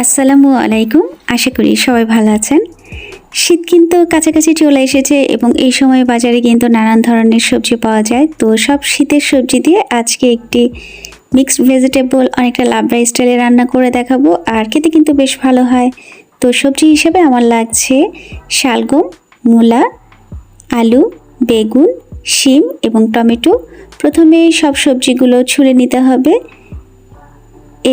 আসসালামু আলাইকুম। আশা করি সবাই ভালো আছেন। শীত কিন্তু কাছাকাছি চলে এসেছে এবং এই সময় বাজারে কিন্তু নানান ধরনের সবজি পাওয়া যায়। তো সব শীতের সবজি দিয়ে আজকে একটি মিক্সড ভেজিটেবল অনেকটা লাবড়া স্টাইলে রান্না করে দেখাবো, আর খেতে কিন্তু বেশ ভালো হয়। তো সবজি হিসেবে আমার লাগছে শালগম, মূলা, আলু, বেগুন, শিম এবং টমেটো। প্রথমে সব সবজিগুলো ছুলে নিতে হবে।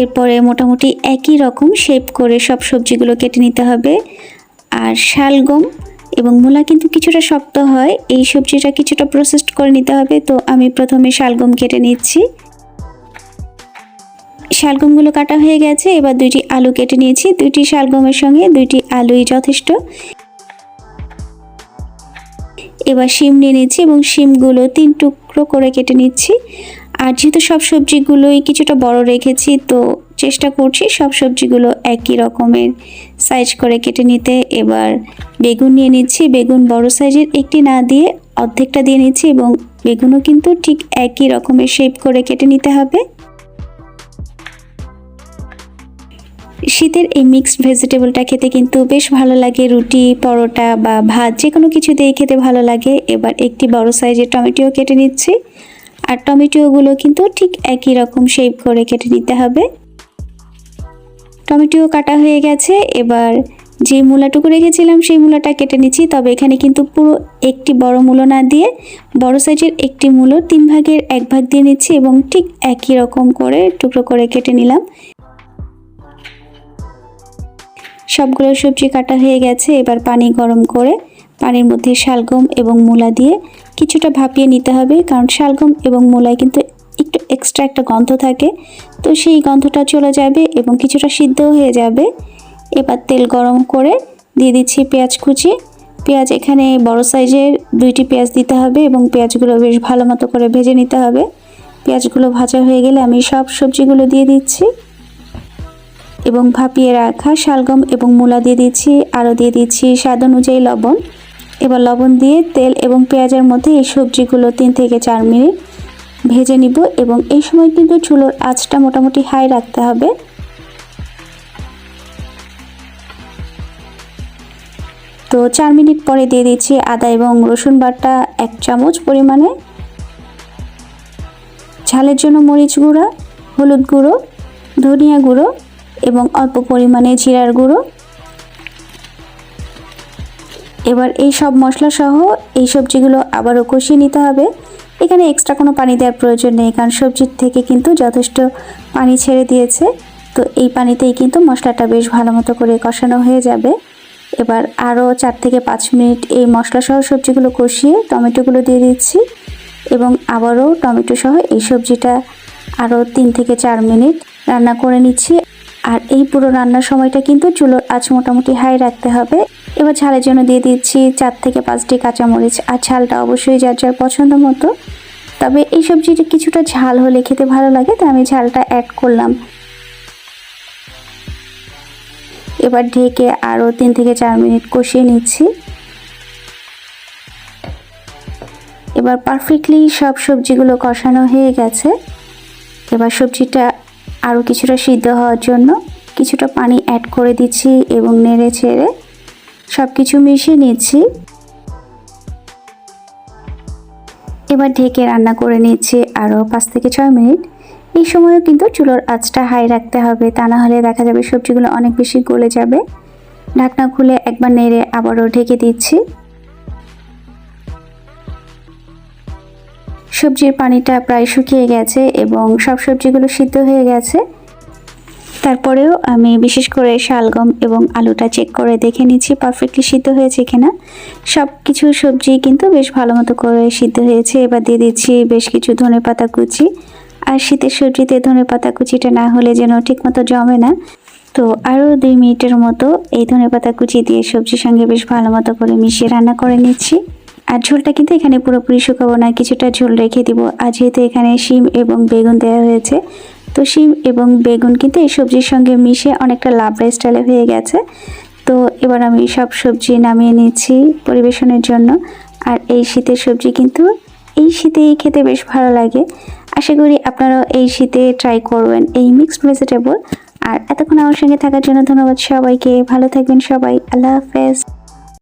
এরপরে মোটামুটি একই রকম শেপ করে সব সবজিগুলো কেটে নিতে হবে। আর শালগম এবং মূলা কিন্তু কিছুটা শক্ত হয়, এই সবজিটা কিছুটা প্রসেসড করে নিতে হবে। তো আমি প্রথমে শালগম কেটে নিচ্ছি। শালগমগুলো কাটা হয়ে গেছে। এবার দুইটি আলু কেটে নিয়েছি। দুইটি শালগমের সঙ্গে দুইটি আলুই যথেষ্ট। এবার শিম নিয়ে নিচ্ছি এবং শিমগুলো 3 টুকরো করে কেটে নিচ্ছি। আর যেহেতু সব সবজিগুলোই কিছুটা বড় রেখেছি, তো চেষ্টা করছি সব সবজিগুলো একই রকমের সাইজ করে কেটে নিতে। এবার বেগুন নিয়ে নিচ্ছি। বেগুন বড় সাইজের একটি না দিয়ে অর্ধেকটা দিয়ে নিচ্ছি এবং বেগুনও কিন্তু ঠিক একই রকমের শেপ করে কেটে নিতে হবে। শীতের এই মিক্সড ভেজিটেবলটা খেতে কিন্তু বেশ ভালো লাগে, রুটি, পরোটা বা ভাত যে কোনো কিছু দিয়ে খেতে ভালো লাগে। এবার একটি বড় সাইজের টমেটো কেটে নিচ্ছি। আর টমেটোগুলো কিন্তু ঠিক একই রকম শেপ করে কেটে নিতে হবে। টমেটো কাটা হয়ে গেছে। এবার যে মূলাটুকু রেখেছিলাম সেই মূলাটা কেটে নিচ্ছি। তবে এখানে কিন্তু পুরো একটি বড় মূলো না দিয়ে বড় সাইজের একটি মূলো 3 ভাগের 1 ভাগ দিয়ে নিচ্ছি এবং ঠিক একই রকম করে টুকরো করে কেটে নিলাম। সবগুলো সবজি কাটা হয়ে গেছে। এবার পানি গরম করে পানির মধ্যে শালগম এবং মূলা দিয়ে কিছুটা ভাপিয়ে নিতে হবে, কারণ শালগম এবং মূলায় কিন্তু একটু এক্সট্রা একটা গন্ধ থাকে। তো সেই গন্ধটা চলে যাবে এবং কিছুটা সিদ্ধ হয়ে যাবে। এবার তেল গরম করে দিয়ে দিচ্ছি পেঁয়াজ কুচি। পেঁয়াজ এখানে বড় সাইজের 2টি পেঁয়াজ দিতে হবে এবং পেঁয়াজগুলো বেশ ভালো মতো করে ভেজে নিতে হবে। পেঁয়াজগুলো ভাজা হয়ে গেলে আমি সব সবজিগুলো দিয়ে দিচ্ছি এবং ভাপিয়ে রাখা শালগম এবং মূলা দিয়ে দিচ্ছি। আরও দিয়ে দিচ্ছি স্বাদ অনুযায়ী লবণ। এবার লবণ দিয়ে তেল এবং পেঁয়াজের মধ্যে এই সবজিগুলো 3 থেকে 4 মিনিট ভেজে নিব এবং এই সময় কিন্তু চুলোর আঁচটা মোটামুটি হাই রাখতে হবে। তো 4 মিনিট পরে দিয়ে দিচ্ছি আদা এবং রসুন বাটা 1 চামচ পরিমাণে, ঝালের জন্য মরিচ গুঁড়া, হলুদ গুঁড়ো, ধনিয়া গুঁড়ো এবং অল্প পরিমাণে জিরার গুঁড়ো। এবার এই সব মশলা সহ এই সবজিগুলো আবারও কষিয়ে নিতে হবে। এখানে এক্সট্রা কোনো পানি দেওয়ার প্রয়োজন নেই, কারণ সবজির থেকে কিন্তু যথেষ্ট পানি ছেড়ে দিয়েছে। তো এই পানিতেই কিন্তু মশলাটা বেশ ভালো মতো করে কষানো হয়ে যাবে। এবার আরও 4 থেকে 5 মিনিট এই মশলা সহ সবজিগুলো কষিয়ে টমেটোগুলো দিয়ে দিচ্ছি এবং আবারও টমেটো সহ এই সবজিটা আরও 3 থেকে 4 মিনিট রান্না করে নিচ্ছি। আর এই পুরো রান্নার সময়টা কিন্তু চুলোর আঁচ মোটামুটি হাই রাখতে হবে। এবার ঝালের জন্য দিয়ে দিচ্ছি 4 থেকে 5টি কাঁচামরিচ। আর ঝালটা অবশ্যই যার যার পছন্দ মতো, তবে এই সবজিটা কিছুটা ঝাল হলে খেতে ভালো লাগে, তাই আমি ঝালটা অ্যাড করলাম। এবার ঢেকে আরও 3 থেকে 4 মিনিট কষিয়ে নিচ্ছি। এবার পারফেক্টলি সব সবজিগুলো কষানো হয়ে গেছে। এবার সবজিটা আরও কিছুটা সিদ্ধ হওয়ার জন্য কিছুটা পানি অ্যাড করে দিচ্ছি এবং নেড়ে ছেড়ে সব কিছু মিশিয়ে নিচ্ছি। এবার ঢেকে রান্না করে নিচ্ছি আরও 5 থেকে 6 মিনিট। এই সময়ও কিন্তু চুলোর আঁচটা হাই রাখতে হবে, তা না হলে দেখা যাবে সবজিগুলো অনেক বেশি গলে যাবে। ঢাকনা খুলে একবার নেড়ে আবারও ঢেকে দিচ্ছি। সবজির পানিটা প্রায় শুকিয়ে গেছে এবং সব সবজিগুলো সিদ্ধ হয়ে গেছে। তারপরেও আমি বিশেষ করে শালগম এবং আলুটা চেক করে দেখে নিচ্ছি পারফেক্টলি সিদ্ধ হয়েছে কিনা। সব কিছু সবজি কিন্তু বেশ ভালো মতো করে সিদ্ধ হয়েছে। এবার দিয়ে দিচ্ছি বেশ কিছু ধনেপাতা কুচি। আর শীতের সবজিতে ধনেপাতা কুচিটা না হলে যেন ঠিকমতো জমে না। তো আরও 2 মিনিটের মতো এই ধনেপাতা কুচি দিয়ে সবজির সঙ্গে বেশ ভালো মতো করে মিশিয়ে রান্না করে নিচ্ছি। আর ঝোলটা কিন্তু এখানে পুরোপুরি শুকাবো না, কিছুটা ঝোল রেখে দিব। আর যেহেতু এখানে শিম এবং বেগুন দেওয়া হয়েছে, তো শিম এবং বেগুন কিন্তু এই সবজির সঙ্গে মিশে অনেকটা লাবড়া স্টাইলে হয়ে গেছে। তো এবার আমি সব সবজি নামিয়ে নিচ্ছি পরিবেশনের জন্য। আর এই শীতের সবজি কিন্তু এই শীতেই খেতে বেশ ভালো লাগে। আশা করি আপনারাও এই শীতে ট্রাই করবেন এই মিক্সড ভেজিটেবল। আর এতক্ষণ আমার সঙ্গে থাকার জন্য ধন্যবাদ সবাইকে। ভালো থাকবেন সবাই। আল্লাহ হাফেজ।